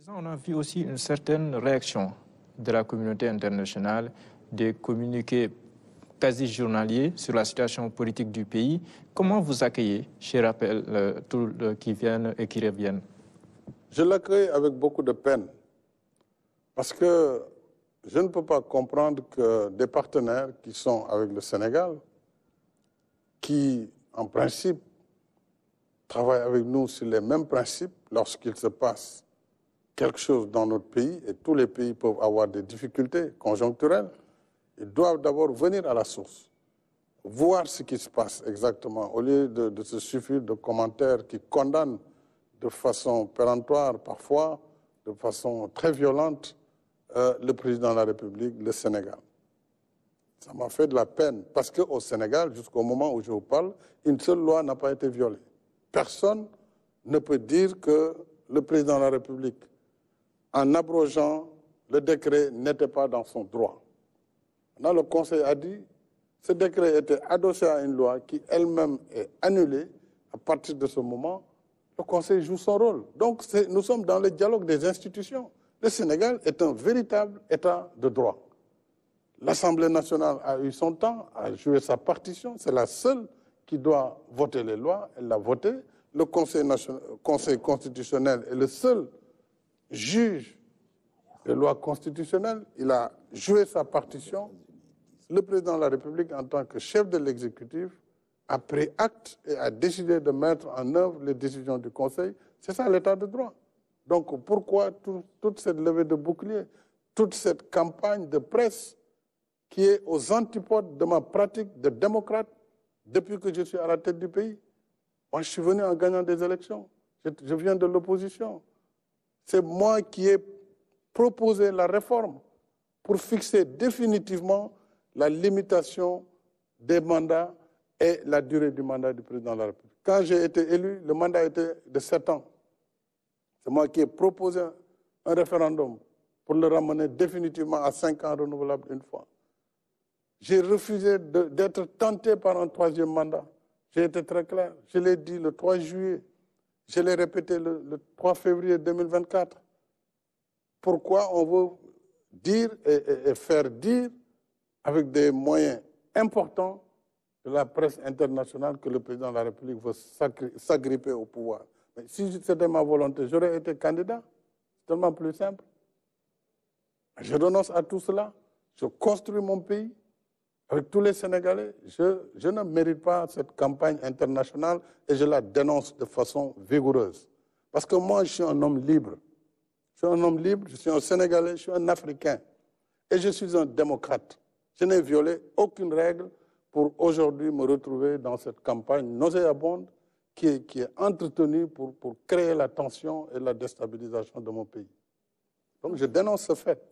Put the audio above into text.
On a vu aussi une certaine réaction de la communauté internationale, des communiqués quasi journaliers sur la situation politique du pays. Comment vous accueillez, je rappelle, tous qui viennent et qui reviennent? Je l'accueille avec beaucoup de peine, parce que je ne peux pas comprendre que des partenaires qui sont avec le Sénégal, qui en principe travaillent avec nous sur les mêmes principes, lorsqu'il se passe quelque chose dans notre pays, et tous les pays peuvent avoir des difficultés conjoncturelles, ils doivent d'abord venir à la source, voir ce qui se passe exactement, au lieu de se suffire de commentaires qui condamnent de façon péremptoire, parfois de façon très violente, le président de la République, le Sénégal. Ça m'a fait de la peine, parce qu'au Sénégal, jusqu'au moment où je vous parle, une seule loi n'a pas été violée. Personne ne peut dire que le président de la République, en abrogeant le décret, n'était pas dans son droit. Là, le Conseil a dit que ce décret était adossé à une loi qui elle-même est annulée. À partir de ce moment, le Conseil joue son rôle. Donc, nous sommes dans le dialogue des institutions. Le Sénégal est un véritable État de droit. L'Assemblée nationale a eu son temps, a joué sa partition. C'est la seule qui doit voter les lois. Elle l'a voté. Le Conseil constitutionnel est le seul juge des lois constitutionnelles. Il a joué sa partition. Le président de la République, en tant que chef de l'exécutif, a pris acte et a décidé de mettre en œuvre les décisions du Conseil. C'est ça l'état de droit. Donc pourquoi toute cette levée de bouclier, toute cette campagne de presse qui est aux antipodes de ma pratique de démocrate depuis que je suis à la tête du pays? Moi, je suis venu en gagnant des élections. Je viens de l'opposition. C'est moi qui ai proposé la réforme pour fixer définitivement la limitation des mandats et la durée du mandat du président de la République. Quand j'ai été élu, le mandat était de 7 ans. C'est moi qui ai proposé un référendum pour le ramener définitivement à 5 ans renouvelables une fois. J'ai refusé d'être tenté par un 3e mandat. J'ai été très clair. Je l'ai dit le 3 juillet. Je l'ai répété le 3 février 2024. Pourquoi on veut dire et faire dire avec des moyens importants de la presse internationale que le président de la République veut s'agripper au pouvoir? Mais si c'était ma volonté, j'aurais été candidat. C'est tellement plus simple. Je renonce à tout cela. Je construis mon pays avec tous les Sénégalais. Je ne mérite pas cette campagne internationale et je la dénonce de façon vigoureuse. Parce que moi, je suis un homme libre. Je suis un homme libre, je suis un Sénégalais, je suis un Africain. Et je suis un démocrate. Je n'ai violé aucune règle pour aujourd'hui me retrouver dans cette campagne nauséabonde qui est entretenue pour créer la tension et la déstabilisation de mon pays. Donc je dénonce ce fait.